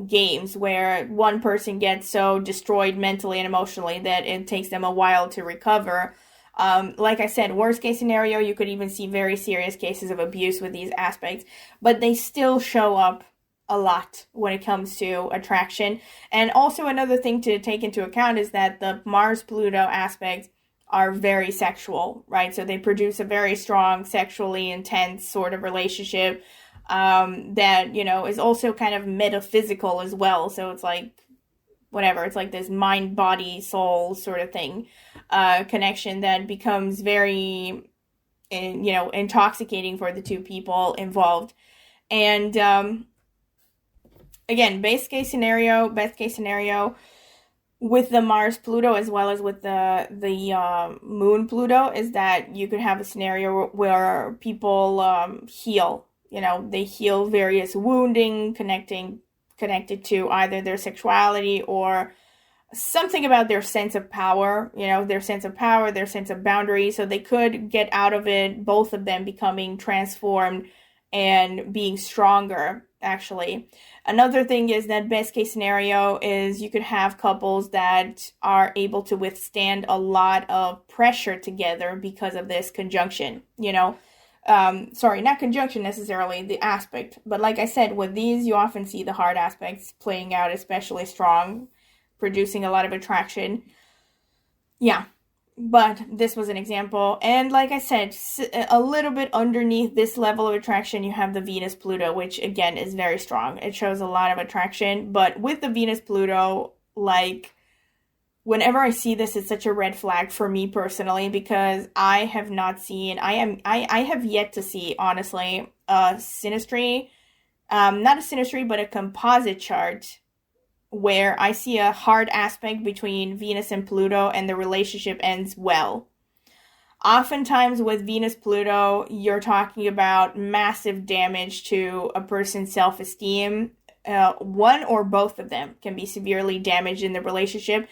games where one person gets so destroyed mentally and emotionally that it takes them a while to recover. Like I said, worst case scenario, you could even see very serious cases of abuse with these aspects, but they still show up a lot when it comes to attraction. And also another thing to take into account is that the Mars-Pluto aspects are very sexual, right? So they produce a very strong, sexually intense sort of relationship that, is also kind of metaphysical as well. So it's like, whatever, it's like this mind, body, soul sort of thing, connection that becomes very, intoxicating for the two people involved. And again, best case scenario, with the Mars-Pluto as well as with the Moon-Pluto is that you could have a scenario where people heal. They heal various wounding connected to either their sexuality or something about their sense of power, their sense of boundary. So they could get out of it, both of them becoming transformed and being stronger, actually. Another thing is that best case scenario is you could have couples that are able to withstand a lot of pressure together because of this conjunction, not conjunction necessarily, the aspect. But like I said, with these, you often see the hard aspects playing out especially strong, producing a lot of attraction. Yeah. But this was an example. And like I said, a little bit underneath this level of attraction, you have the Venus-Pluto, which again is very strong. It shows a lot of attraction. But with the Venus-Pluto, like, whenever I see this, it's such a red flag for me personally, because I have yet to see, honestly, a synastry, not a synastry, but a composite chart where I see a hard aspect between Venus and Pluto and the relationship ends well. Oftentimes with Venus-Pluto, you're talking about massive damage to a person's self-esteem. One or both of them can be severely damaged in the relationship,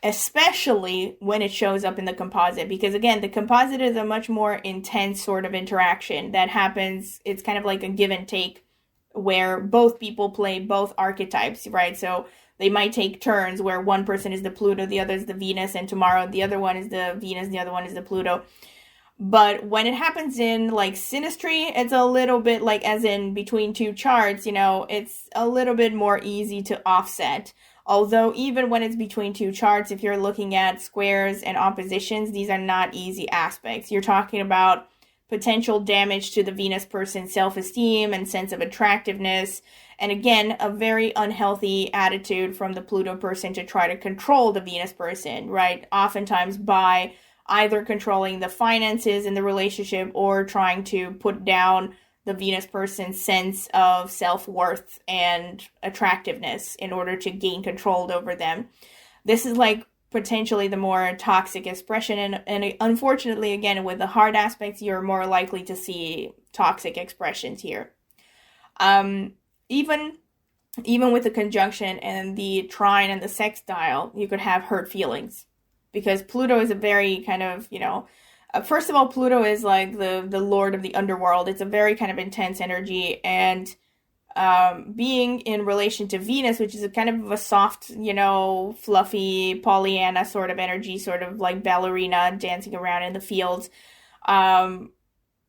especially when it shows up in the composite. Because again, the composite is a much more intense sort of interaction that happens. It's kind of like a give and take, where both people play both archetypes, right? So they might take turns where one person is the Pluto, the other is the Venus, and tomorrow the other one is the Venus, the other one is the Pluto. But when it happens in like synastry, it's a little bit like, as in between two charts, it's a little bit more easy to offset. Although even when it's between two charts, if you're looking at squares and oppositions, these are not easy aspects. You're talking about potential damage to the Venus person's self-esteem and sense of attractiveness. And again, a very unhealthy attitude from the Pluto person to try to control the Venus person, right? Oftentimes by either controlling the finances in the relationship or trying to put down the Venus person's sense of self-worth and attractiveness in order to gain control over them. This is like potentially the more toxic expression, and unfortunately, again, with the hard aspects, you're more likely to see toxic expressions here. Even with the conjunction and the trine and the sextile, you could have hurt feelings. Because Pluto is a very kind of, first of all, Pluto is like the lord of the underworld. It's a very kind of intense energy. And being in relation to Venus, which is a kind of a soft, fluffy Pollyanna sort of energy, sort of like ballerina dancing around in the fields.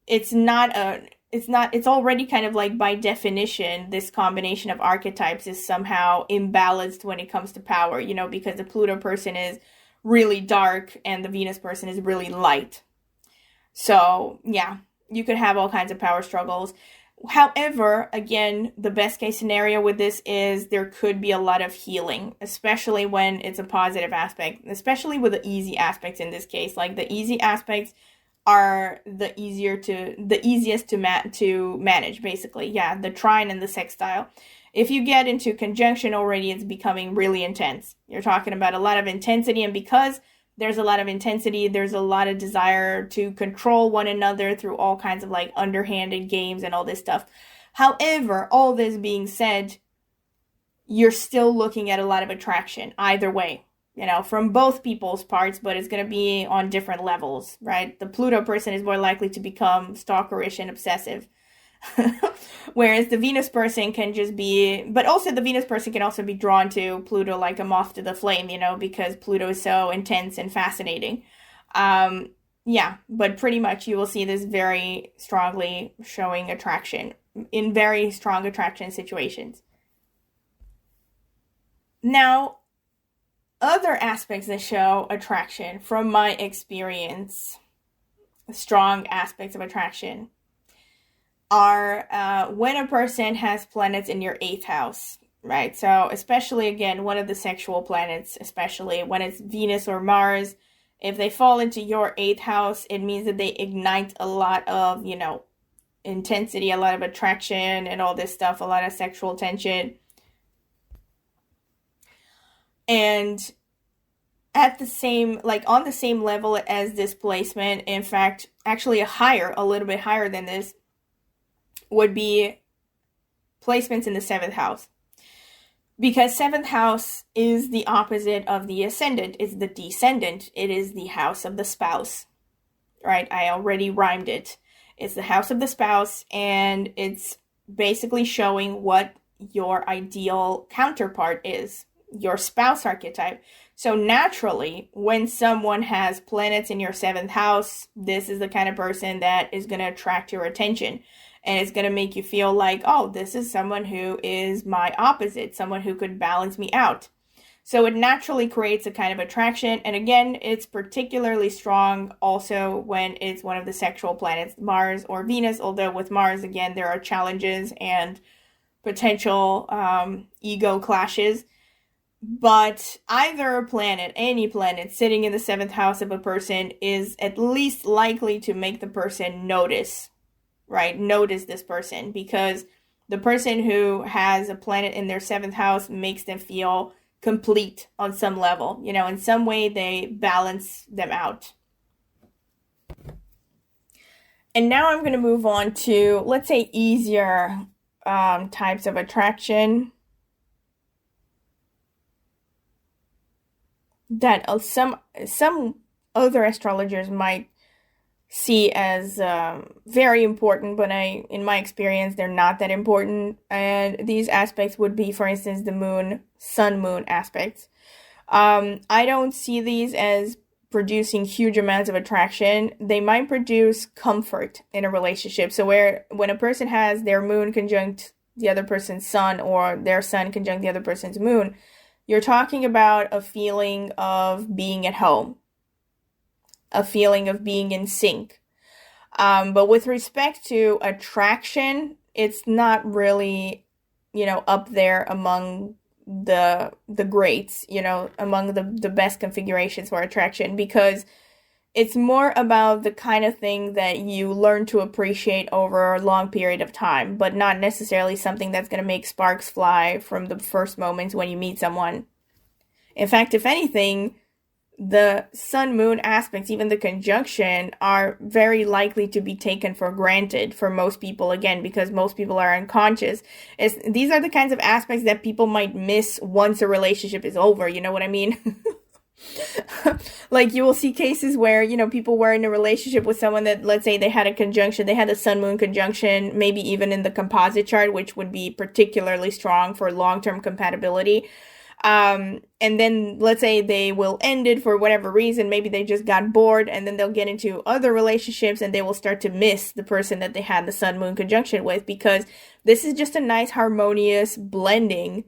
It's already kind of like, by definition, this combination of archetypes is somehow imbalanced when it comes to power, because the Pluto person is really dark and the Venus person is really light. So yeah, you could have all kinds of power struggles. However, again, the best case scenario with this is there could be a lot of healing, especially when it's a positive aspect, especially with the easy aspects in this case. Like, the easy aspects are the easiest to manage, basically. Yeah, the trine and the sextile. If you get into conjunction already, it's becoming really intense. You're talking about a lot of intensity, and because there's a lot of intensity, there's a lot of desire to control one another through all kinds of like underhanded games and all this stuff. However, all this being said, you're still looking at a lot of attraction either way, from both people's parts, but it's going to be on different levels, right? The Pluto person is more likely to become stalkerish and obsessive. Whereas the Venus person can just be, but also the Venus person can also be drawn to Pluto like a moth to the flame, because Pluto is so intense and fascinating. Yeah, but pretty much you will see this very strongly showing attraction in very strong attraction situations. Now, other aspects that show attraction from my experience, strong aspects of attraction, are when a person has planets in your 8th house, right? So especially, again, one of the sexual planets, especially when it's Venus or Mars, if they fall into your 8th house, it means that they ignite a lot of, intensity, a lot of attraction and all this stuff, a lot of sexual tension. And at the same, on the same level as this placement, in fact, actually a little bit higher than this, would be placements in the 7th house. Because 7th house is the opposite of the ascendant. It's the descendant. It is the house of the spouse. Right? I already rhymed it. It's the house of the spouse, and it's basically showing what your ideal counterpart is, your spouse archetype. So naturally, when someone has planets in your 7th house, this is the kind of person that is going to attract your attention. And it's going to make you feel like, oh, this is someone who is my opposite, someone who could balance me out. So it naturally creates a kind of attraction. And again, it's particularly strong also when it's one of the sexual planets, Mars or Venus. Although with Mars, again, there are challenges and potential ego clashes. But either planet, any planet sitting in the 7th house of a person is at least likely to make the person notice. Right? Notice this person, because the person who has a planet in their 7th house makes them feel complete on some level. In some way they balance them out. And now I'm going to move on to, let's say, easier types of attraction that some other astrologers might see as very important, but in my experience, they're not that important. And these aspects would be, for instance, the moon, sun moon aspects. I don't see these as producing huge amounts of attraction. They might produce comfort in a relationship. So when a person has their moon conjunct the other person's sun, or their sun conjunct the other person's moon, you're talking about a feeling of being at home, a feeling of being in sync. But with respect to attraction, it's not really, up there among the greats, among the best configurations for attraction, because it's more about the kind of thing that you learn to appreciate over a long period of time, but not necessarily something that's going to make sparks fly from the first moments when you meet someone. In fact, if anything, the sun moon aspects, even the conjunction, are very likely to be taken for granted for most people, again, because most people are unconscious. These are the kinds of aspects that people might miss once a relationship is over, you know what I mean? Like, you will see cases where, people were in a relationship with someone that, let's say, they had a conjunction, they had a sun moon conjunction, maybe even in the composite chart, which would be particularly strong for long-term compatibility. And then let's say they will end it for whatever reason. Maybe they just got bored, and then they'll get into other relationships and they will start to miss the person that they had the sun moon conjunction with, because this is just a nice harmonious blending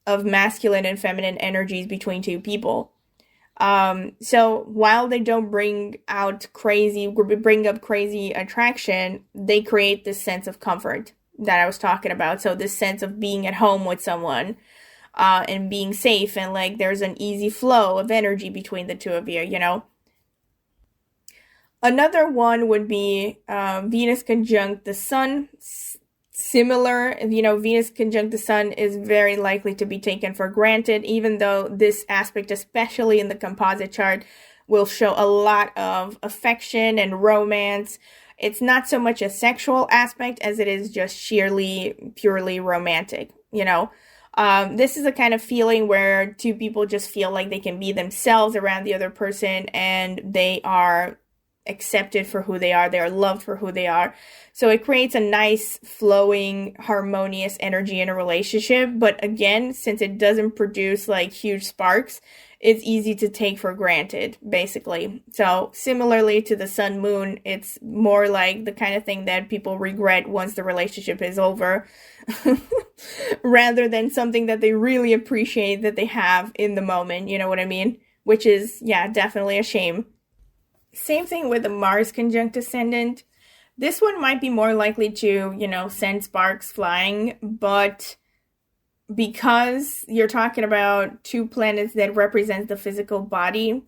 of masculine and feminine energies between two people. So while they don't bring up crazy attraction, they create this sense of comfort that I was talking about. So this sense of being at home with someone, and being safe, and like there's an easy flow of energy between the two of you. Another one would be Venus conjunct the sun. Similar, Venus conjunct the sun is very likely to be taken for granted, even though this aspect, especially in the composite chart, will show a lot of affection and romance. It's not so much a sexual aspect as it is just purely romantic, This is a kind of feeling where two people just feel like they can be themselves around the other person, and they are accepted for who they are. They are loved for who they are. So it creates a nice, flowing, harmonious energy in a relationship. But again, since it doesn't produce like huge sparks, it's easy to take for granted, basically. So similarly to the sun moon, it's more like the kind of thing that people regret once the relationship is over, rather than something that they really appreciate that they have in the moment, you know what I mean? Which is, yeah, definitely a shame. Same thing with the Mars conjunct ascendant. This one might be more likely to, send sparks flying, but because you're talking about two planets that represent the physical body,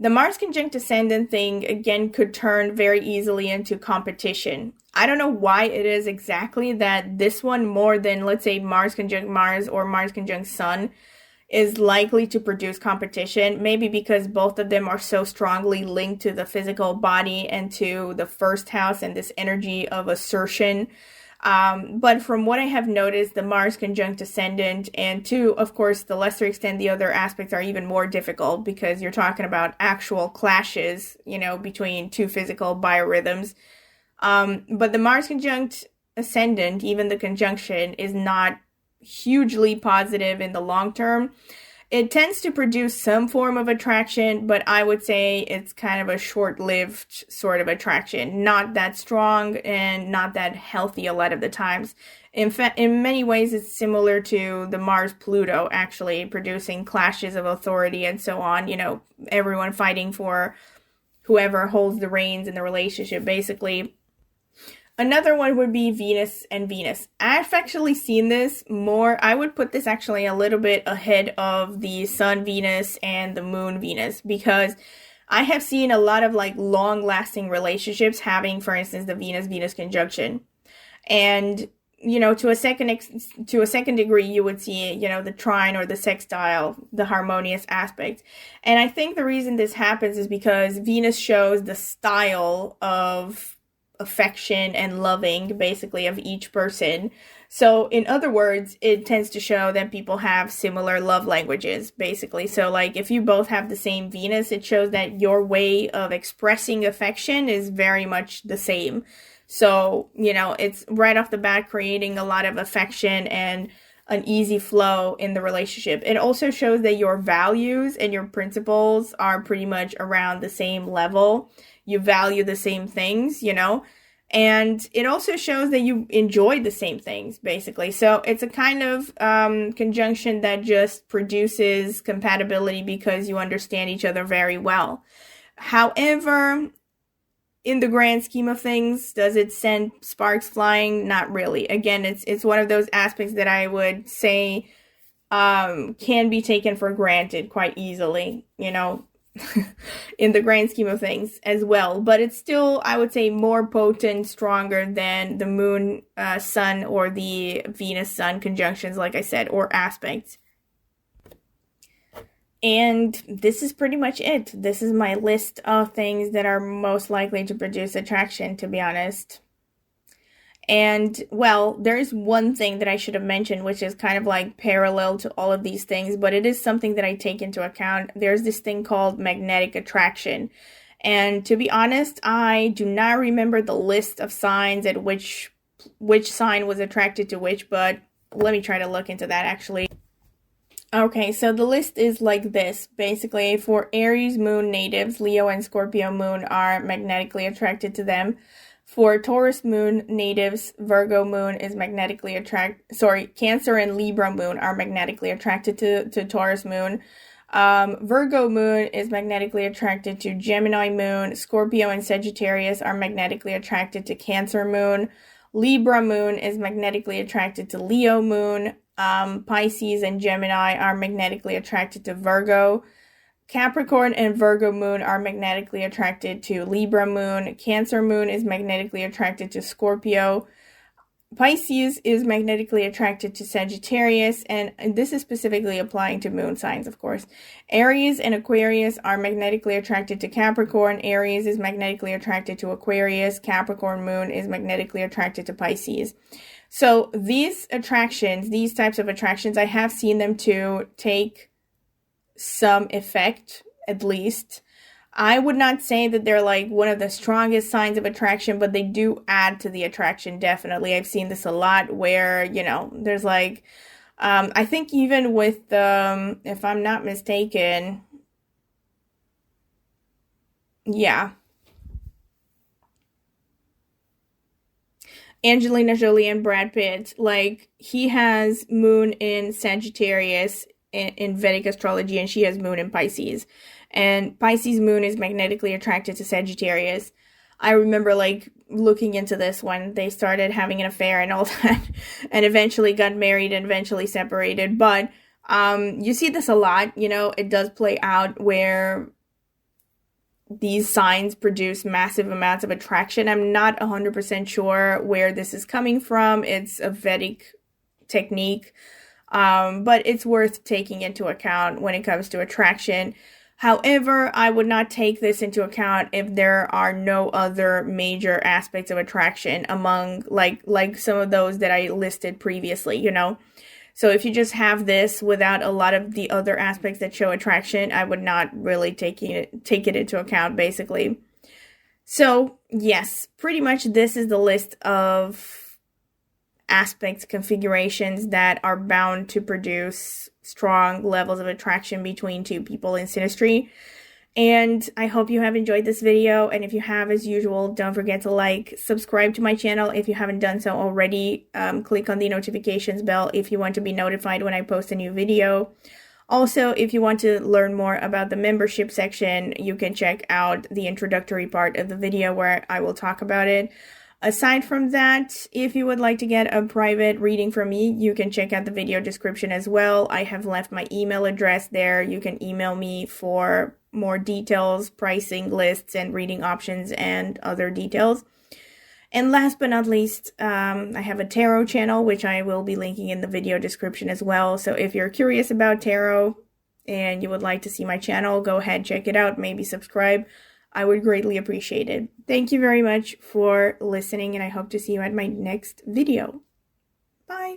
the Mars conjunct ascendant thing, again, could turn very easily into competition. I don't know why it is exactly that this one, more than, let's say, Mars conjunct Mars or Mars conjunct Sun, is likely to produce competition. Maybe because both of them are so strongly linked to the physical body and to the first house and this energy of assertion. But from what I have noticed, the Mars conjunct ascendant, and to, of course, the lesser extent, the other aspects are even more difficult, because you're talking about actual clashes, between two physical biorhythms. But the Mars conjunct ascendant, even the conjunction, is not hugely positive in the long term. It tends to produce some form of attraction, but I would say it's kind of a short-lived sort of attraction. Not that strong and not that healthy a lot of the times. In fact, in many ways, it's similar to the Mars-Pluto, actually, producing clashes of authority and so on. Everyone fighting for whoever holds the reins in the relationship, basically. Another one would be Venus and Venus. I've actually seen this more. I would put this actually a little bit ahead of the Sun Venus and the Moon Venus, because I have seen a lot of like long-lasting relationships having, for instance, the Venus-Venus conjunction. And, to a second degree, you would see, the trine or the sextile, the harmonious aspect. And I think the reason this happens is because Venus shows the style of affection and loving, basically, of each person. So, in other words, it tends to show that people have similar love languages, basically. So, like, if you both have the same Venus, it shows that your way of expressing affection is very much the same. So, you know, it's right off the bat creating a lot of affection and an easy flow in the relationship. It also shows that your values and your principles are pretty much around the same level. You value the same things, you know, and it also shows that you enjoy the same things, basically. So it's a kind of conjunction that just produces compatibility because you understand each other very well. However, in the grand scheme of things, does it send sparks flying? Not really. Again, it's one of those aspects that I would say can be taken for granted quite easily, you know, in the grand scheme of things as well. But it's still, I would say, more potent, stronger than the moon, sun, or the Venus sun conjunctions, like I said, or aspects. And this is pretty much it. This is my list of things that are most likely to produce attraction, to be honest. And, well, there is one thing that I should have mentioned, which is kind of like parallel to all of these things, but it is something that I take into account. There's this thing called magnetic attraction. And to be honest, I do not remember the list of signs at which sign was attracted to which, but let me try to look into that actually. Okay, so the list is like this. Basically, for Aries moon natives, Leo and Scorpio moon are magnetically attracted to them. For Taurus moon natives, Virgo moon is magnetically Cancer and Libra moon are magnetically attracted to Taurus moon. Virgo moon is magnetically attracted to Gemini moon. Scorpio and Sagittarius are magnetically attracted to Cancer moon. Libra moon is magnetically attracted to Leo moon. Pisces and Gemini are magnetically attracted to Virgo. Capricorn and Virgo moon are magnetically attracted to Libra moon. Cancer moon is magnetically attracted to Scorpio. Pisces is magnetically attracted to Sagittarius, and this is specifically applying to moon signs, of course. Aries and Aquarius are magnetically attracted to Capricorn. Aries is magnetically attracted to Aquarius. Capricorn moon is magnetically attracted to Pisces. So these attractions, these types of attractions, I have seen them to take some effect, at least. I would not say that they're like one of the strongest signs of attraction, but they do add to the attraction, definitely. I've seen this a lot where, you know, there's like, I think even with, if I'm not mistaken, yeah. Angelina Jolie and Brad Pitt, like, he has moon in Sagittarius in Vedic astrology, and she has moon in Pisces. And Pisces moon is magnetically attracted to Sagittarius. I remember, like, looking into this when they started having an affair and all that, and eventually got married and eventually separated. But you see this a lot, you know, it does play out where these signs produce massive amounts of attraction. I'm not 100% sure where this is coming from. It's a Vedic technique, but it's worth taking into account when it comes to attraction. However, I would not take this into account if there are no other major aspects of attraction among like some of those that I listed previously, you know. So if you just have this without a lot of the other aspects that show attraction, I would not really take it into account, basically. So, yes, pretty much this is the list of aspects, configurations that are bound to produce strong levels of attraction between two people in synastry. And I hope you have enjoyed this video, and if you have, as usual, don't forget to like, subscribe to my channel if you haven't done so already. Click on the notifications bell if you want to be notified when I post a new video. Also, if you want to learn more about the membership section, you can check out the introductory part of the video where I will talk about it. Aside from that, if you would like to get a private reading from me, you can check out the video description as well. I have left my email address there. You can email me for more details, pricing lists, and reading options, and other details. And last but not least, I have a tarot channel, which I will be linking in the video description as well. So if you're curious about tarot and you would like to see my channel, go ahead, check it out, maybe subscribe. I would greatly appreciate it. Thank you very much for listening, and I hope to see you at my next video. Bye.